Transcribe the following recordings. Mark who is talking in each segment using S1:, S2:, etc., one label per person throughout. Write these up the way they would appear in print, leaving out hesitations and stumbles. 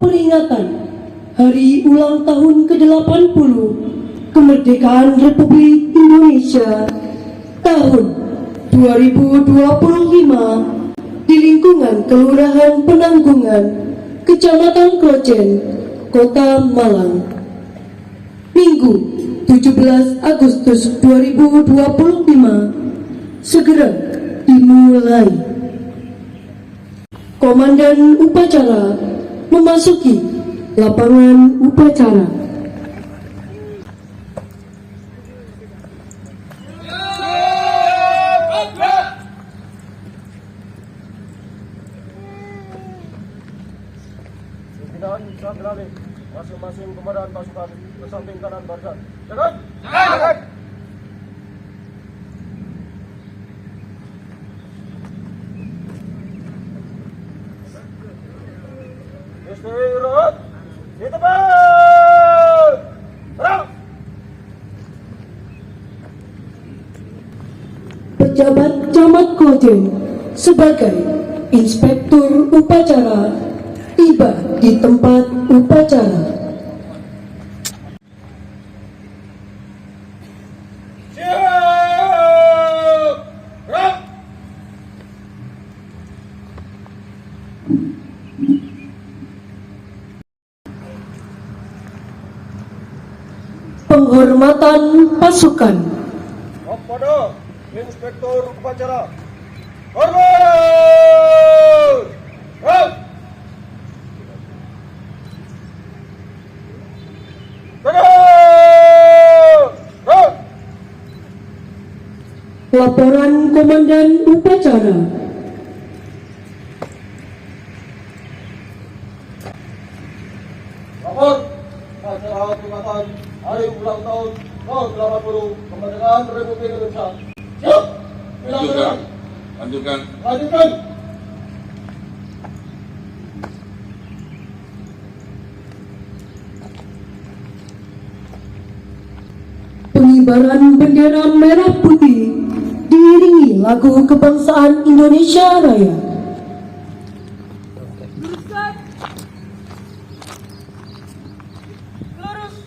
S1: Peringatan Hari Ulang Tahun ke-80 Kemerdekaan Republik Indonesia tahun 2025 di lingkungan Kelurahan Penanggungan, Kecamatan Klojen, Kota Malang. Minggu 17 Agustus 2025 segera dimulai. Komandan upacara memasuki lapangan upacara.
S2: Pembinaan beralih masing-masing komandan pasukan ke samping kanan barisan. Jalan! Jalan! Istirahat! Di tempat! Serang!
S1: Pejabat Camat Klojen sebagai inspektur upacara tiba di tempat upacara.
S2: Siap! Serang!
S1: Penghormatan pasukan.
S2: Kepada inspektur upacara. Hormat! Serang!
S1: Laporan Komandan Upacara.
S2: Lapor acara peringatan Hari Ulang Tahun ke-80 Kemerdekaan Republik Indonesia. Siap!
S3: Lanjutkan. Lanjutkan.
S2: Lanjutkan!
S1: Pengibaran bendera merah putih diiringi lagu kebangsaan Indonesia Raya.
S4: Luruskan. Lurus.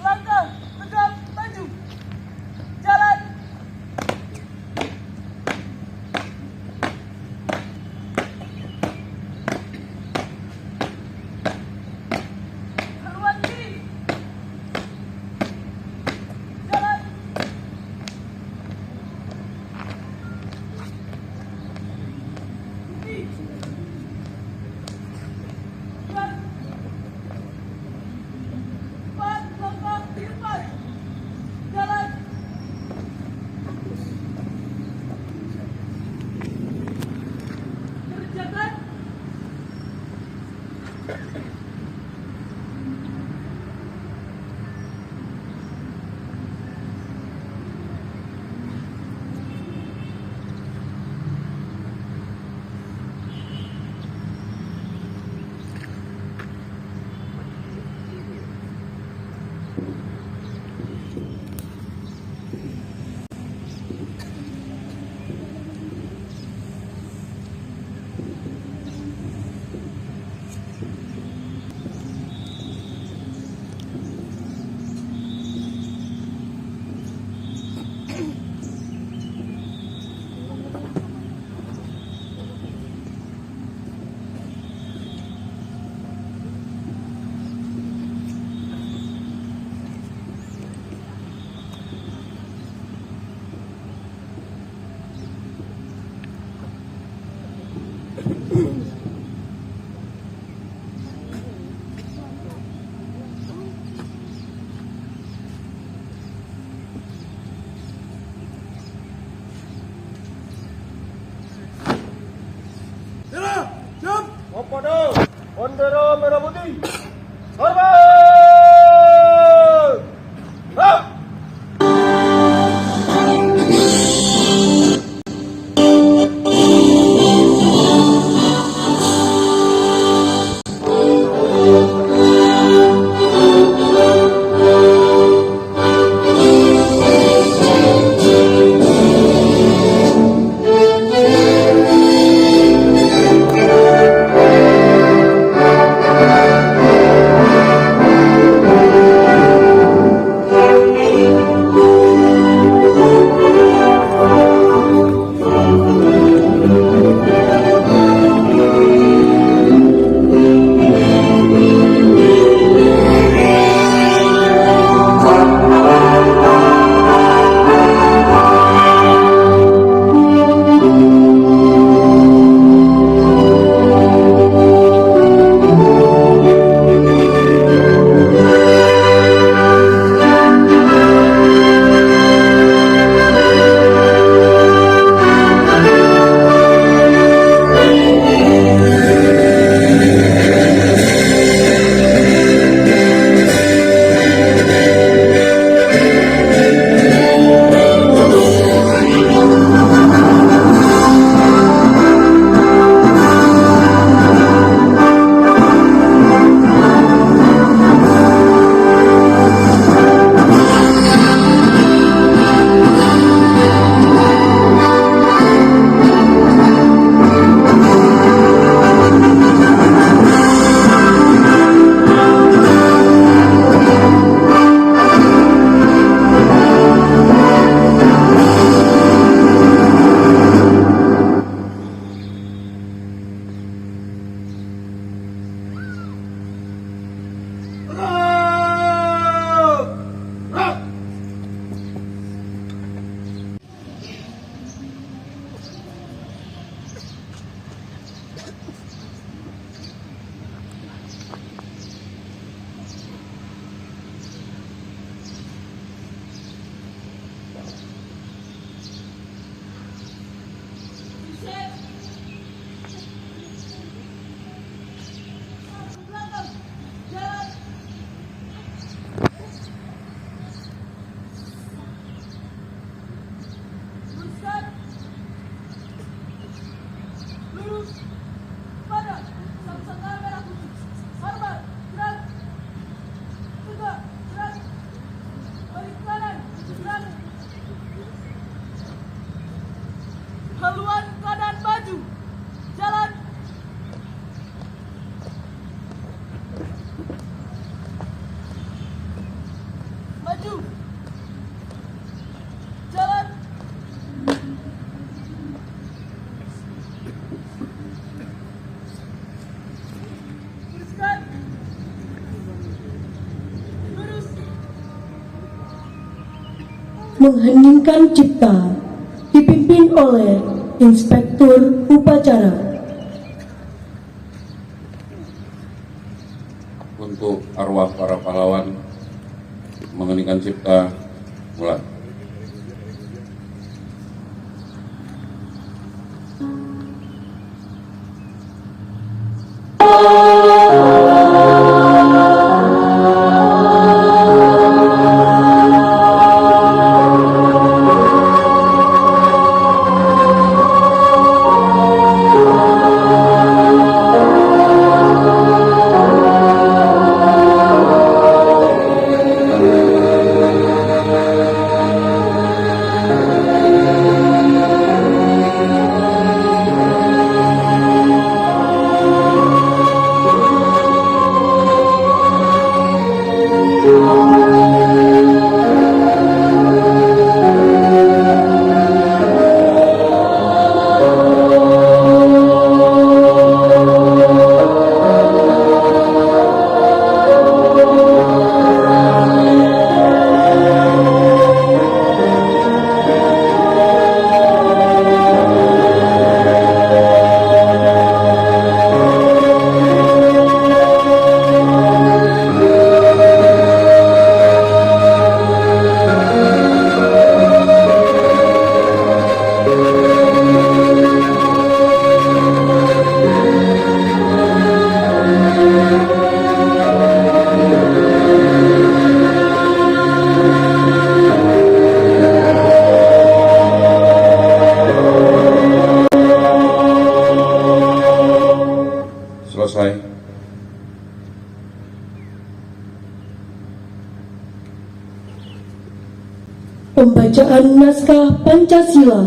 S4: Langkah tegap maju. Jalan. Haluan kiri. Jalan. Kiri. Jalan. 4 langkah di depan. Jalan. Kerjakan.
S2: Kepada bendera merah putih. Hormat! Serang!
S1: mengheningkan cipta dipimpin oleh Inspektur Upacara.
S3: Untuk arwah para pahlawan, mengheningkan cipta, mulai. Selesai.
S1: Pembacaan naskah Pancasila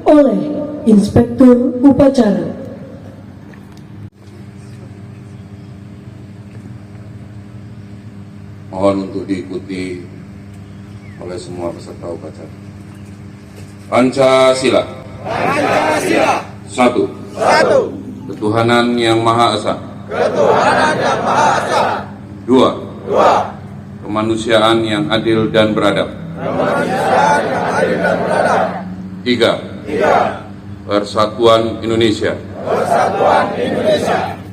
S1: oleh Inspektur Upacara.
S3: Mohon untuk diikuti oleh semua peserta upacara. Pancasila.
S2: Pancasila.
S3: Satu. Ketuhanan yang Maha Esa. Dua. Kemanusiaan yang adil dan beradab. Tiga. Persatuan Indonesia.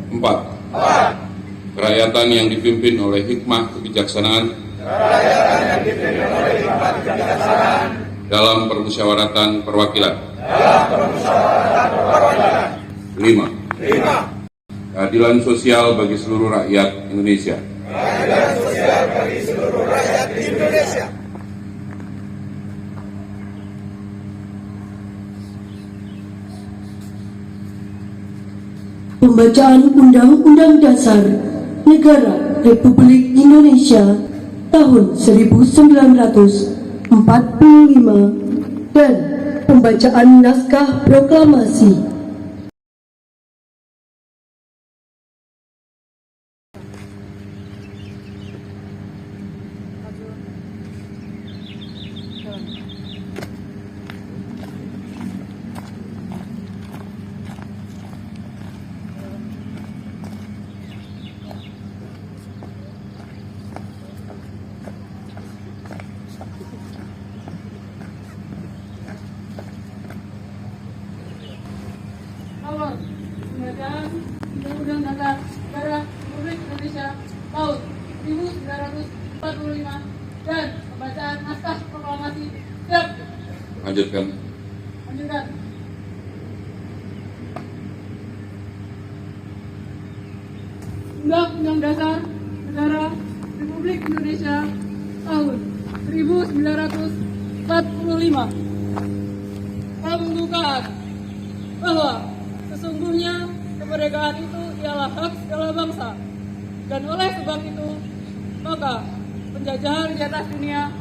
S3: Empat. Kerakyatan yang dipimpin oleh hikmah kebijaksanaan. Dalam permusyawaratan perwakilan. Lima. Keadilan sosial bagi seluruh rakyat Indonesia.
S1: Pembacaan Undang-Undang Dasar Negara Republik Indonesia tahun 1945 dan pembacaan naskah proklamasi.
S4: Awal pembacaan Undang-Undang Dasar Negara Republik Indonesia tahun 1945 dan pembacaan naskah proklamasi. Siap.
S3: Lanjutkan.
S4: Undang-Undang Dasar Negara Republik Indonesia tahun 1945. Pembukaan bahwa sesungguhnya kemerdekaan itu ialah hak segala bangsa, dan oleh sebab itu maka penjajahan di atas dunia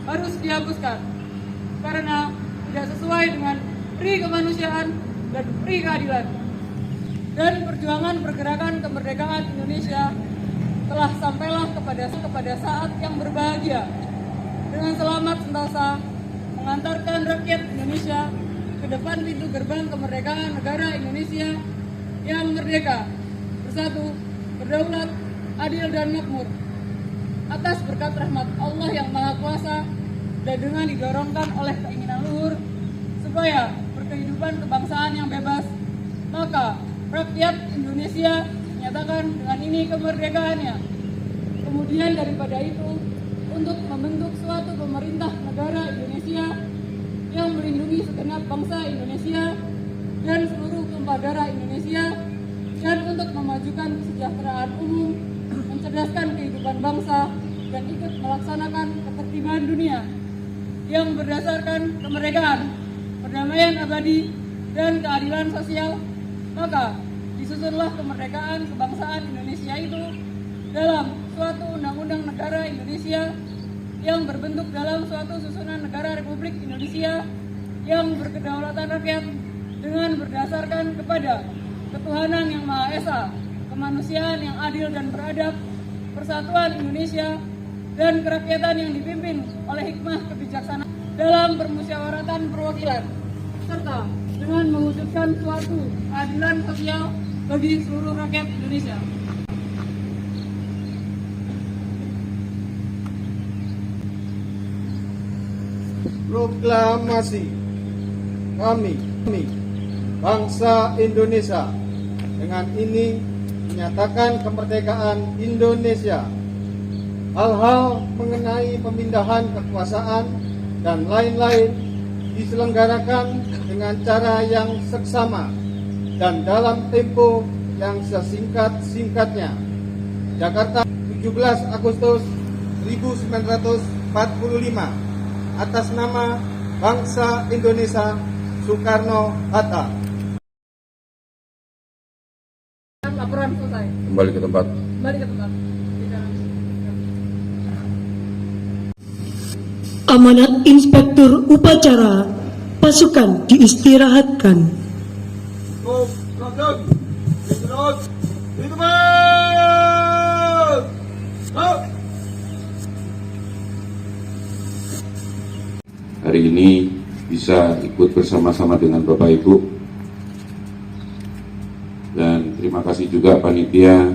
S4: harus dihapuskan karena tidak sesuai dengan pri kemanusiaan dan pri keadilan. Dan perjuangan pergerakan kemerdekaan Indonesia telah sampailah kepada saat yang berbahagia dengan selamat sentosa mengantarkan rakyat Indonesia ke depan pintu gerbang kemerdekaan negara Indonesia yang merdeka, bersatu, berdaulat, adil dan makmur. Atas berkat rahmat Allah yang Maha Kuasa, dan dengan didorongkan oleh keinginan luhur supaya berkehidupan kebangsaan yang bebas, maka rakyat Indonesia menyatakan dengan ini kemerdekaannya. Kemudian daripada itu, untuk membentuk suatu pemerintah negara Indonesia yang melindungi segenap bangsa Indonesia dan seluruh tumpah darah Indonesia, dan untuk memajukan kesejahteraan umum, mencerdaskan kehidupan bangsa, dan ikut melaksanakan ketertiban dunia yang berdasarkan kemerdekaan, perdamaian abadi, dan keadilan sosial, maka disusunlah kemerdekaan kebangsaan Indonesia itu dalam suatu undang-undang negara Indonesia yang berbentuk dalam suatu susunan negara Republik Indonesia yang berkedaulatan rakyat dengan berdasarkan kepada ketuhanan yang Maha Esa, kemanusiaan yang adil dan beradab, persatuan Indonesia, dan kerakyatan yang dipimpin oleh hikmah kebijaksanaan dalam permusyawaratan perwakilan, serta dengan mewujudkan suatu keadilan sosial bagi seluruh rakyat Indonesia.
S2: Proklamasi kami, bangsa Indonesia, dengan ini menyatakan kemerdekaan Indonesia. Hal-hal mengenai pemindahan kekuasaan dan lain-lain diselenggarakan dengan cara yang seksama dan dalam tempo yang sesingkat-singkatnya. Jakarta, 17 Agustus 1945, atas nama bangsa Indonesia, Soekarno-Hatta.
S4: Laporan selesai.
S3: Kembali ke tempat.
S4: Kembali ke tempat.
S1: Amanat Inspektur Upacara pasukan diistirahatkan.
S2: Cukup, seragam, istirahat, di tempat. Stop.
S3: Hari ini bisa ikut bersama-sama dengan Bapak Ibu, dan terima kasih juga panitia,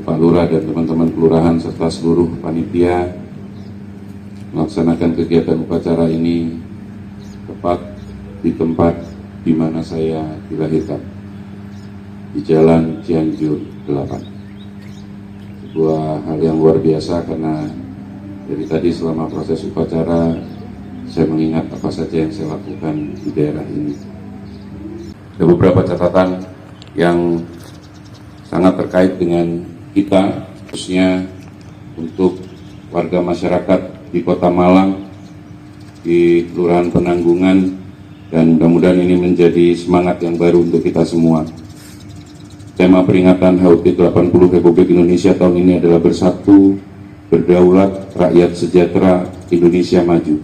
S3: Pak Lurah dan teman-teman kelurahan serta seluruh panitia melaksanakan kegiatan upacara ini tepat di tempat di mana saya dilahirkan, di Jalan Cianjur 8. Sebuah hal yang luar biasa karena dari tadi selama proses upacara saya mengingat apa saja yang saya lakukan di daerah ini. Ada beberapa catatan yang sangat terkait dengan kita, khususnya untuk warga masyarakat di Kota Malang, di Kelurahan Penanggungan, dan mudah-mudahan ini menjadi semangat yang baru untuk kita semua. Tema peringatan HUT ke-80 Republik Indonesia tahun ini adalah Bersatu, Berdaulat, Rakyat Sejahtera, Indonesia Maju.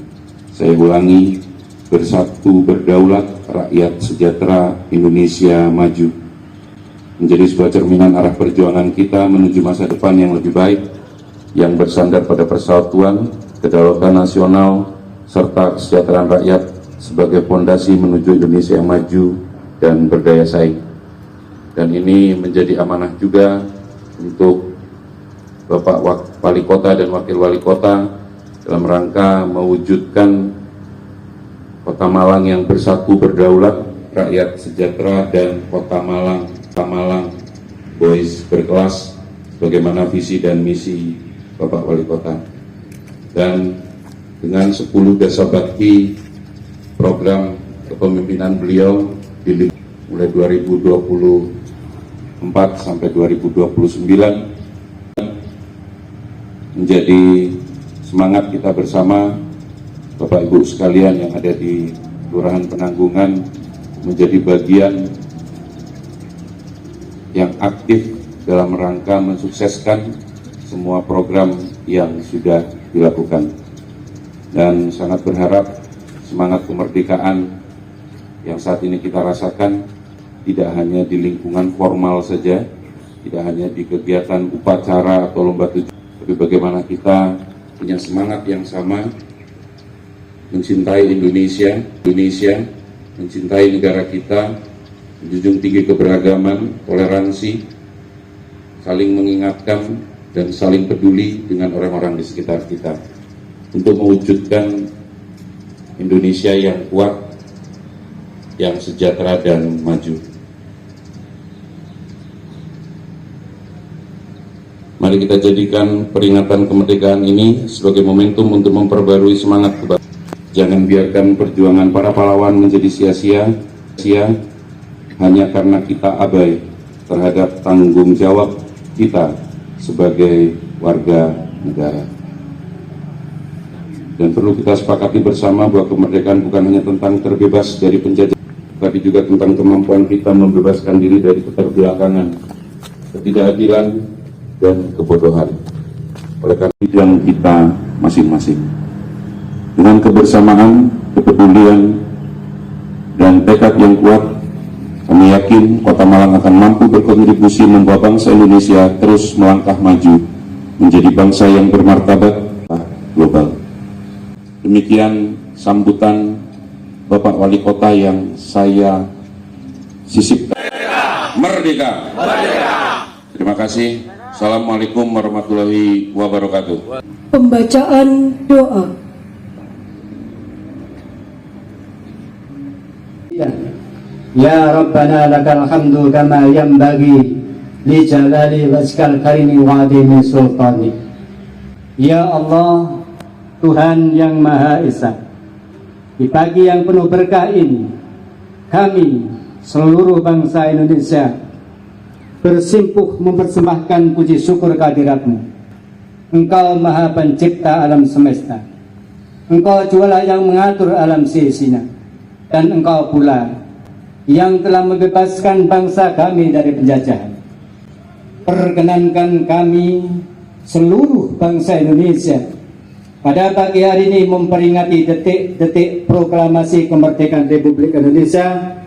S3: Saya ulangi, Bersatu, Berdaulat, Rakyat Sejahtera, Indonesia Maju. Menjadi sebuah cerminan arah perjuangan kita menuju masa depan yang lebih baik, yang bersandar pada persatuan, kedaulatan nasional, serta kesejahteraan rakyat sebagai fondasi menuju Indonesia yang maju dan berdaya saing. Dan ini menjadi amanah juga untuk Bapak Wali Kota dan Wakil Wali Kota dalam rangka mewujudkan Kota Malang yang bersatu, berdaulat, rakyat sejahtera, dan Kota Malang Boys berkelas sebagaimana visi dan misi Bapak Wali Kota. Dan dengan 10 dasa bakti program kepemimpinan beliau mulai 2024 sampai 2029 menjadi semangat kita bersama Bapak Ibu sekalian yang ada di Kelurahan Penanggungan, menjadi bagian yang aktif dalam rangka mensukseskan semua program yang sudah dilakukan. Dan sangat berharap semangat kemerdekaan yang saat ini kita rasakan tidak hanya di lingkungan formal saja, tidak hanya di kegiatan upacara atau lomba tujuh, tapi bagaimana kita punya semangat yang sama, mencintai Indonesia, mencintai negara kita, menjunjung tinggi keberagaman, toleransi, saling mengingatkan, dan saling peduli dengan orang-orang di sekitar kita. untuk mewujudkan Indonesia yang kuat, yang sejahtera dan maju. Mari kita jadikan peringatan kemerdekaan ini sebagai momentum untuk memperbarui semangat kebangsaan. Jangan biarkan perjuangan para pahlawan menjadi sia-sia hanya karena kita abai terhadap tanggung jawab kita sebagai warga negara. Dan perlu kita sepakati bersama bahwa kemerdekaan bukan hanya tentang terbebas dari penjajah, tapi juga tentang kemampuan kita membebaskan diri dari keterbelakangan, ketidakadilan, dan kebodohan. Oleh karena itu yang kita masing-masing, dengan kebersamaan, kepedulian, dan tekad yang kuat, kami yakin Kota Malang akan mampu berkontribusi membawa bangsa Indonesia terus melangkah maju menjadi bangsa yang bermartabat global. Demikian sambutan Bapak Wali Kota yang saya sisipkan. Merdeka! Merdeka! Terima kasih. Assalamualaikum warahmatullahi wabarakatuh.
S1: Pembacaan doa.
S5: Ya Rabbana lakal hamdu kama yanbaghi li jalali wajhikal karimi wa adimi sultani. Ya Allah, Tuhan yang Maha Esa, di pagi yang penuh berkah ini, kami seluruh bangsa Indonesia bersimpuh mempersembahkan puji syukur kehadirat-Mu. Engkau Maha Pencipta alam semesta, Engkau jualah yang mengatur alam seisinya, dan Engkau pula yang telah membebaskan bangsa kami dari penjajahan. Perkenankan kami seluruh bangsa Indonesia pada pagi hari ini memperingati detik-detik proklamasi kemerdekaan Republik Indonesia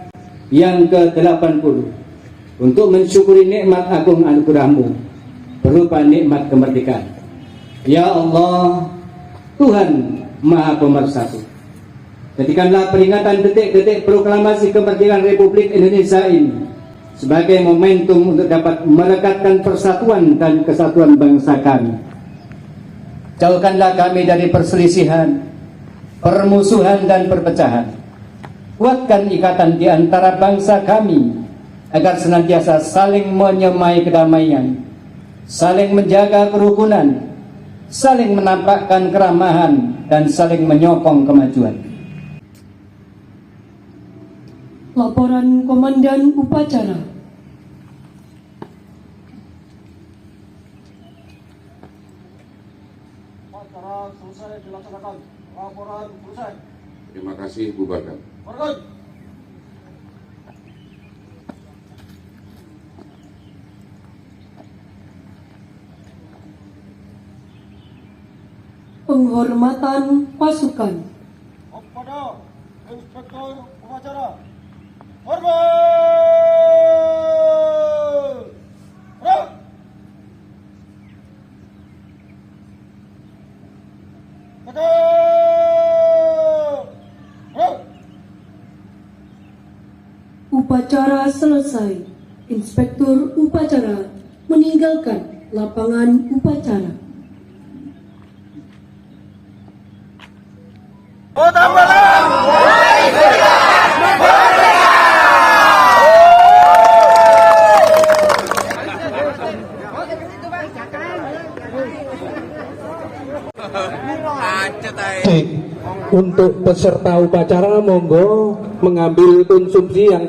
S5: yang ke-80 untuk mensyukuri nikmat agung anugerah-Mu berupa nikmat kemerdekaan. Ya Allah, Tuhan Maha Pemersatu, jadikanlah peringatan detik-detik proklamasi kemerdekaan Republik Indonesia ini sebagai momentum untuk dapat merekatkan persatuan dan kesatuan bangsa kami. Jauhkanlah kami dari perselisihan, permusuhan, dan perpecahan. Kuatkan ikatan di antara bangsa kami agar senantiasa saling menyemai kedamaian, saling menjaga kerukunan, saling menampakkan keramahan, dan saling menyokong kemajuan.
S1: Laporan Komandan Upacara.
S2: Acara selesai dilaksanakan. Laporan selesai.
S3: Terima kasih, Bu Bakar.
S2: Pergi.
S1: Penghormatan pasukan.
S2: Kepada Inspektur Upacara. Hormat! Gerak! Gerak!
S1: Upacara selesai. Inspektur upacara meninggalkan lapangan upacara.
S2: Kota Malang!
S6: Untuk peserta upacara monggo mengambil konsumsi yang